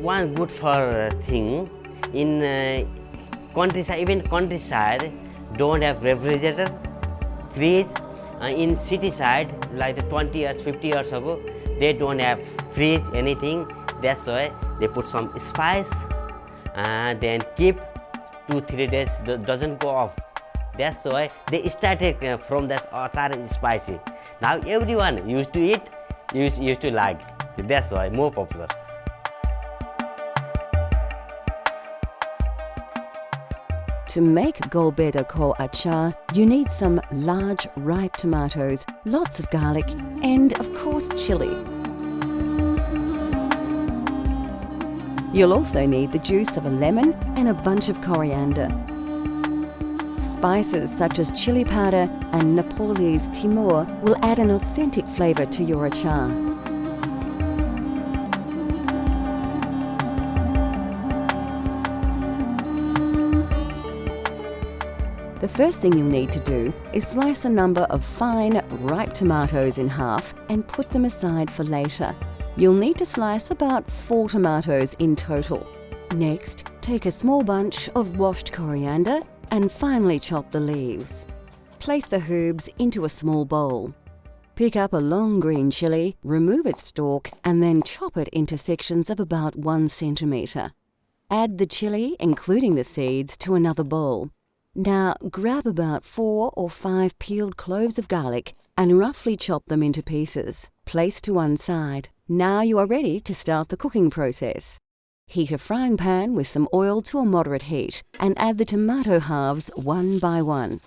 One good for thing in countryside, even countryside don't have refrigerator, fridge. In city side, like 20 years, 50 years ago, they don't have fridge, anything. That's why they put some spice and then keep 2-3 days, doesn't go off. That's why they started from that achar is spicy. Now everyone used to eat, used to like. That's why more popular. To make Golbeda Ko achar, you need some large, ripe tomatoes, lots of garlic, and of course chili. You'll also need the juice of a lemon and a bunch of coriander. Spices such as chili powder and Nepalese Timur will add an authentic flavour to your achar. The first thing you'll need to do is slice a number of fine, ripe tomatoes in half and put them aside for later. You'll need to slice about 4 tomatoes in total. Next, take a small bunch of washed coriander and finely chop the leaves. Place the herbs into a small bowl. Pick up a long green chilli, remove its stalk and then chop it into sections of about 1 centimetre. Add the chilli, including the seeds, to another bowl. Now grab about 4 or 5 peeled cloves of garlic and roughly chop them into pieces. Place to one side. Now you are ready to start the cooking process. Heat a frying pan with some oil to a moderate heat and add the tomato halves one by one.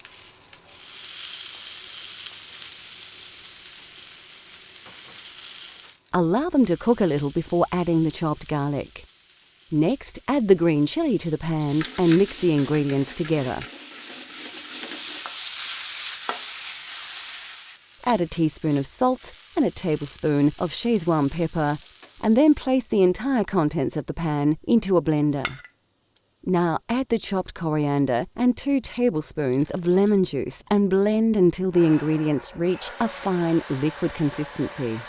Allow them to cook a little before adding the chopped garlic. Next, add the green chilli to the pan and mix the ingredients together. Add a teaspoon of salt and a tablespoon of Szechuan pepper, and then place the entire contents of the pan into a blender. Now add the chopped coriander and 2 tablespoons of lemon juice and blend until the ingredients reach a fine liquid consistency.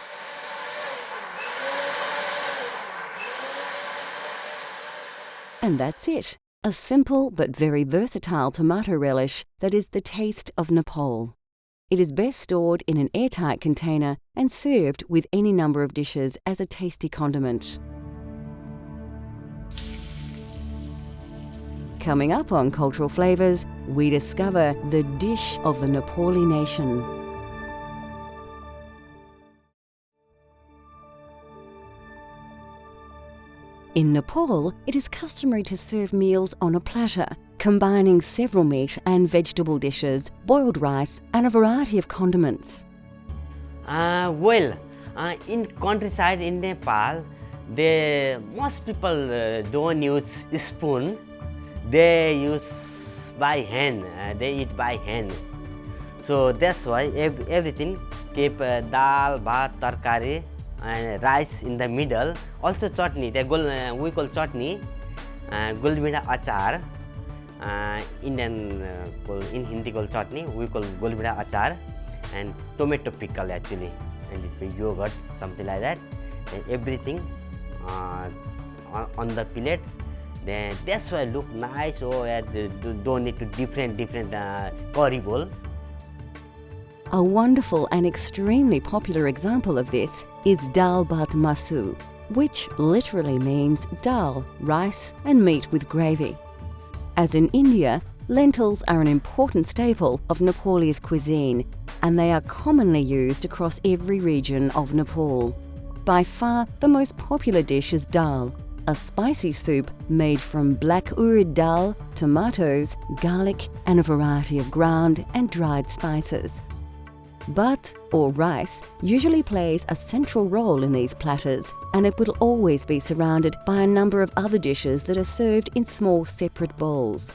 And that's it, a simple but very versatile tomato relish that is the taste of Nepal. It is best stored in an airtight container and served with any number of dishes as a tasty condiment. Coming up on Cultural Flavours, we discover the dish of the Nepali nation. In Nepal, it is customary to serve meals on a platter, combining several meat and vegetable dishes, boiled rice, and a variety of condiments. In countryside in Nepal, most people don't use spoon. They use by hand. They eat by hand. So that's why everything keep dal, bhat, tarkari, and rice in the middle. Also chutney. We call chutney, Golbeda achar. Indian in Hindi called chutney. We call Golbeda achar, and tomato pickle actually, and it's yogurt, something like that. And everything on the plate. Then that's why look nice. Oh, don't need to different curry bowl. A wonderful and extremely popular example of this is dal bhat masu, which literally means dal, rice and meat with gravy. As in India, lentils are an important staple of Nepalese cuisine, and they are commonly used across every region of Nepal. By far, the most popular dish is dal, a spicy soup made from black urad dal, tomatoes, garlic and a variety of ground and dried spices. Bhat, or rice, usually plays a central role in these platters, and it will always be surrounded by a number of other dishes that are served in small separate bowls.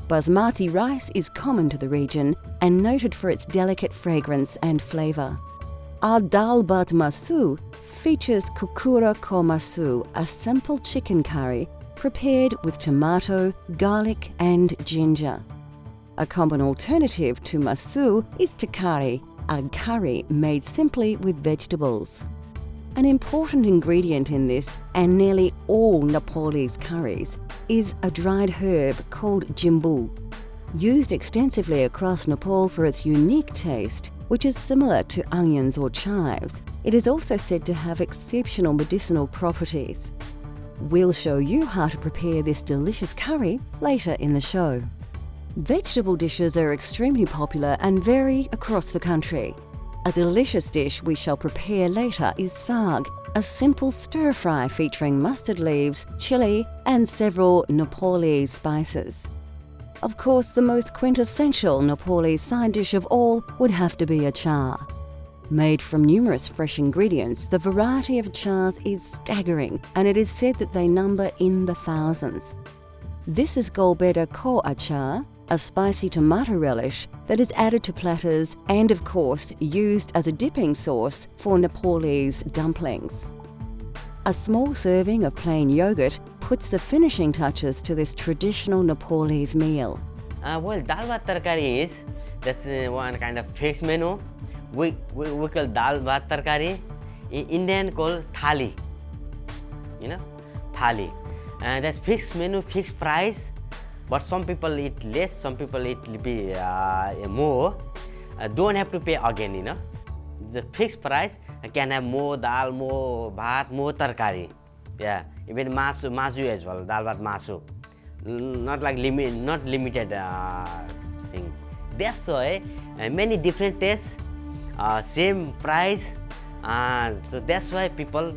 Basmati rice is common to the region and noted for its delicate fragrance and flavour. Our dal bhat masu features kukura ko masu, a simple chicken curry prepared with tomato, garlic and ginger. A common alternative to masu is takari, a curry made simply with vegetables. An important ingredient in this, and nearly all Nepalese curries, is a dried herb called jimbu. Used extensively across Nepal for its unique taste, which is similar to onions or chives, it is also said to have exceptional medicinal properties. We'll show you how to prepare this delicious curry later in the show. Vegetable dishes are extremely popular and vary across the country. A delicious dish we shall prepare later is saag, a simple stir-fry featuring mustard leaves, chili and several Nepalese spices. Of course, the most quintessential Nepalese side dish of all would have to be achar. Made from numerous fresh ingredients, the variety of achars is staggering, and it is said that they number in the thousands. This is Golbeda ko achar, a spicy tomato relish that is added to platters and, of course, used as a dipping sauce for Nepalese dumplings. A small serving of plain yogurt puts the finishing touches to this traditional Nepalese meal. Well, dal bhat tarkari is that's one kind of fixed menu. We call dal bhat tarkari. In Indian call thali. Thali. That's fixed menu, fixed price. But some people eat less, some people eat more. Don't have to pay again, The fixed price can have more dal, more bhat, more tarkari. Yeah, even masu as well, dal bhat masu. Not like not limited thing. That's why many different tastes, same price. So that's why people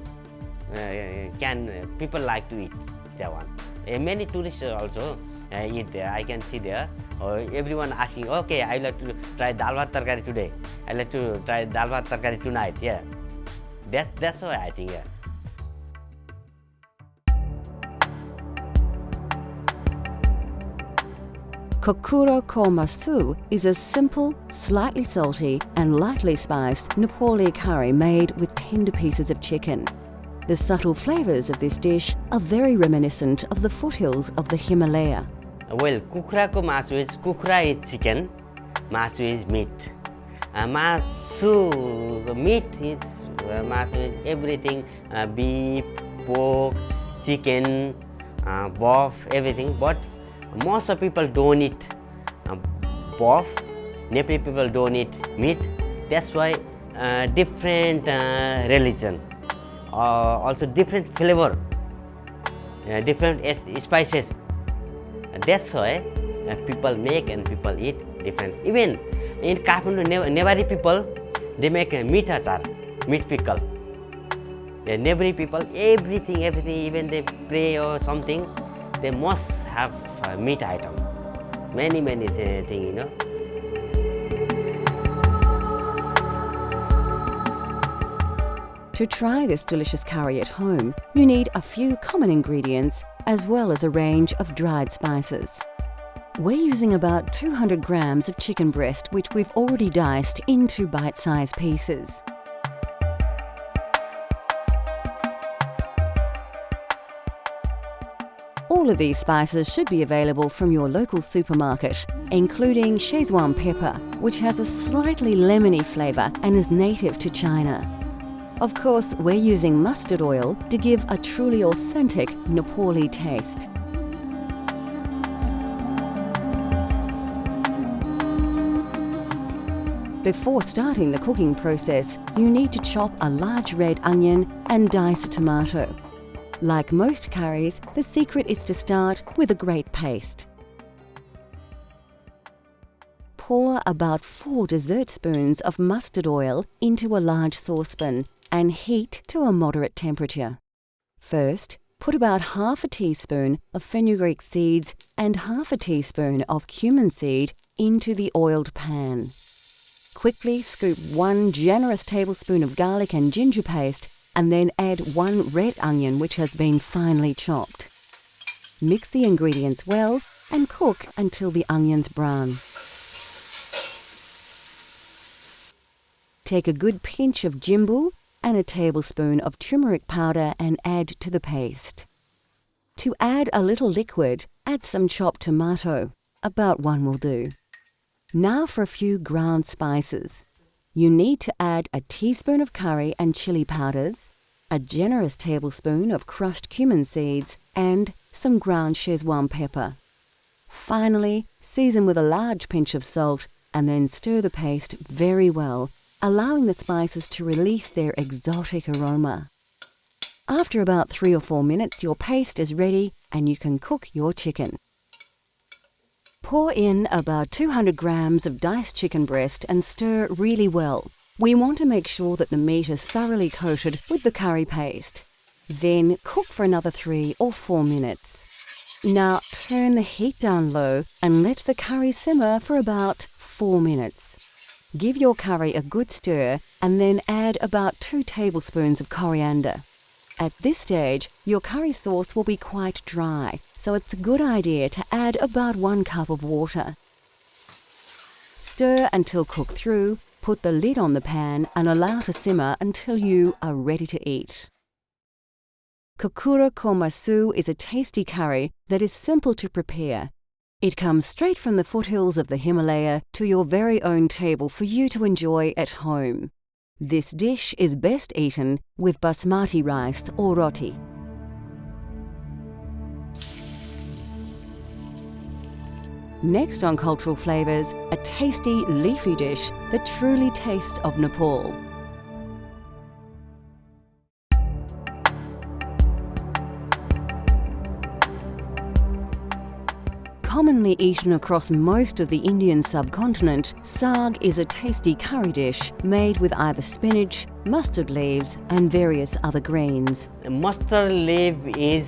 like to eat that one. Many tourists also eat there. I can see there. Everyone asking, okay, I like to try dal bhat tarkari today. I like to try dal bhat tarkari tonight. Yeah, that's why I think. Yeah. Kokura ko masu is a simple, slightly salty and lightly spiced Nepali curry made with tender pieces of chicken. The subtle flavours of this dish are very reminiscent of the foothills of the Himalaya. Well, kukra ko masu is kukra is chicken, masu is meat. Masu meat is masu is everything, beef, pork, chicken, beef, everything. But most of people don't eat beef. Nepali people don't eat meat. That's why different religion, also different flavor, different spices. That's why people make and people eat different. Even in Kathmandu, Nepali people, they make meat achar, meat pickle. Nepali people, everything, even they pray or something, they must have meat item. Many things, To try this delicious curry at home, you need a few common ingredients as well as a range of dried spices. We're using about 200 grams of chicken breast, which we've already diced into bite-sized pieces. All of these spices should be available from your local supermarket, including Szechuan pepper, which has a slightly lemony flavour and is native to China. Of course, we're using mustard oil to give a truly authentic Nepali taste. Before starting the cooking process, you need to chop a large red onion and dice a tomato. Like most curries, the secret is to start with a great paste. Pour about 4 dessert spoons of mustard oil into a large saucepan and heat to a moderate temperature. First, put about half a teaspoon of fenugreek seeds and half a teaspoon of cumin seed into the oiled pan. Quickly scoop 1 generous tablespoon of garlic and ginger paste and then add 1 red onion which has been finely chopped. Mix the ingredients well and cook until the onions brown. Take a good pinch of jimbu and a tablespoon of turmeric powder and add to the paste. To add a little liquid, add some chopped tomato. About 1 will do. Now for a few ground spices. You need to add a teaspoon of curry and chili powders, a generous tablespoon of crushed cumin seeds, and some ground Szechuan pepper. Finally, season with a large pinch of salt and then stir the paste very well, allowing the spices to release their exotic aroma. After about 3 or 4 minutes, your paste is ready and you can cook your chicken. Pour in about 200 grams of diced chicken breast and stir really well. We want to make sure that the meat is thoroughly coated with the curry paste. Then cook for another 3 or 4 minutes. Now turn the heat down low and let the curry simmer for about 4 minutes. Give your curry a good stir and then add about 2 tablespoons of coriander. At this stage, your curry sauce will be quite dry, so it's a good idea to add about 1 cup of water. Stir until cooked through, put the lid on the pan and allow to simmer until you are ready to eat. Kokura ko masu is a tasty curry that is simple to prepare. It comes straight from the foothills of the Himalaya to your very own table for you to enjoy at home. This dish is best eaten with basmati rice or roti. Next on Cultural Flavours, a tasty leafy dish that truly tastes of Nepal. Commonly eaten across most of the Indian subcontinent, saag is a tasty curry dish made with either spinach, mustard leaves and various other greens. Mustard leaf is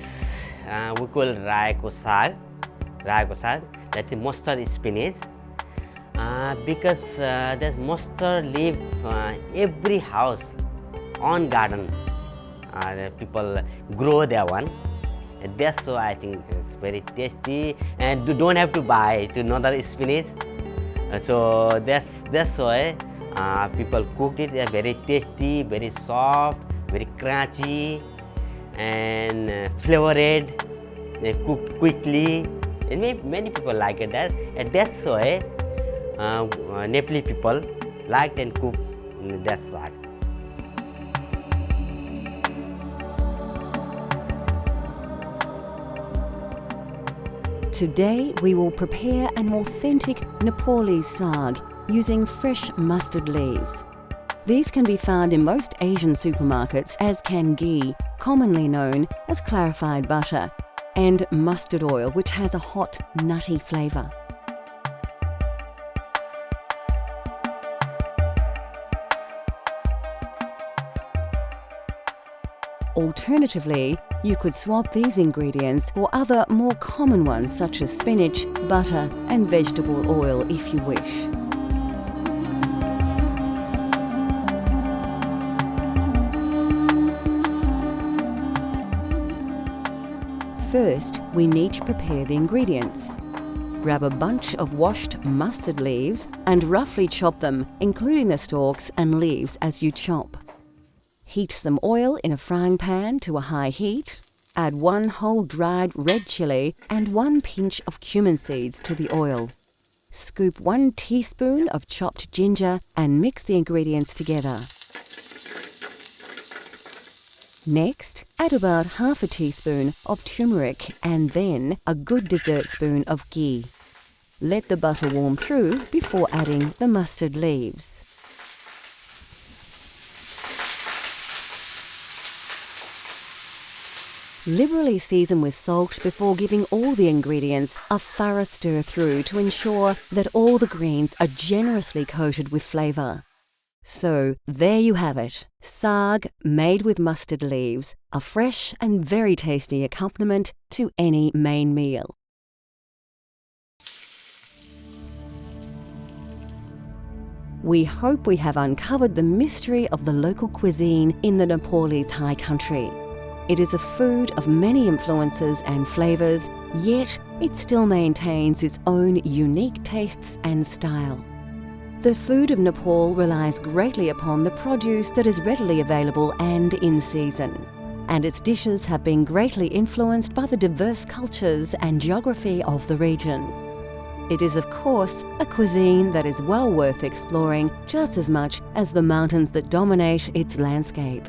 we call raiko saag. That is mustard spinach. Because there's mustard leaf every house on garden. The people grow that one. That's why I think it's very tasty, and you don't have to buy another spinach. So that's why people cooked it. They're very tasty, very soft, very crunchy, and flavored. They cooked quickly, and many people like it. And that's why Nepali people liked and cooked that saag. Today we will prepare an authentic Nepalese saag using fresh mustard leaves. These can be found in most Asian supermarkets as can ghee, commonly known as clarified butter, and mustard oil, which has a hot, nutty flavour. Alternatively, you could swap these ingredients for other more common ones such as spinach, butter and vegetable oil if you wish. First, we need to prepare the ingredients. Grab a bunch of washed mustard leaves and roughly chop them, including the stalks and leaves as you chop. Heat some oil in a frying pan to a high heat. Add 1 whole dried red chilli and 1 pinch of cumin seeds to the oil. Scoop 1 teaspoon of chopped ginger and mix the ingredients together. Next, add about half a teaspoon of turmeric and then a good dessert spoon of ghee. Let the butter warm through before adding the mustard leaves. Liberally season with salt before giving all the ingredients a thorough stir through to ensure that all the greens are generously coated with flavour. So there you have it, saag made with mustard leaves, a fresh and very tasty accompaniment to any main meal. We hope we have uncovered the mystery of the local cuisine in the Nepalese high country. It is a food of many influences and flavours, yet it still maintains its own unique tastes and style. The food of Nepal relies greatly upon the produce that is readily available and in season, and its dishes have been greatly influenced by the diverse cultures and geography of the region. It is, of course, a cuisine that is well worth exploring just as much as the mountains that dominate its landscape.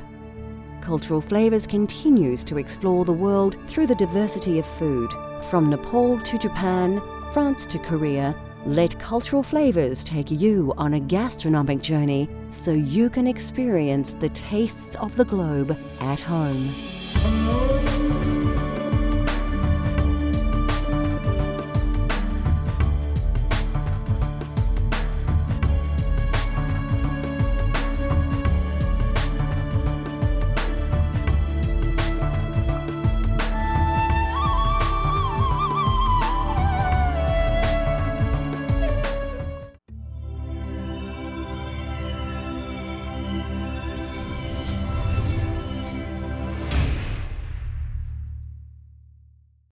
Cultural Flavours continues to explore the world through the diversity of food. From Nepal to Japan, France to Korea, let Cultural Flavours take you on a gastronomic journey so you can experience the tastes of the globe at home.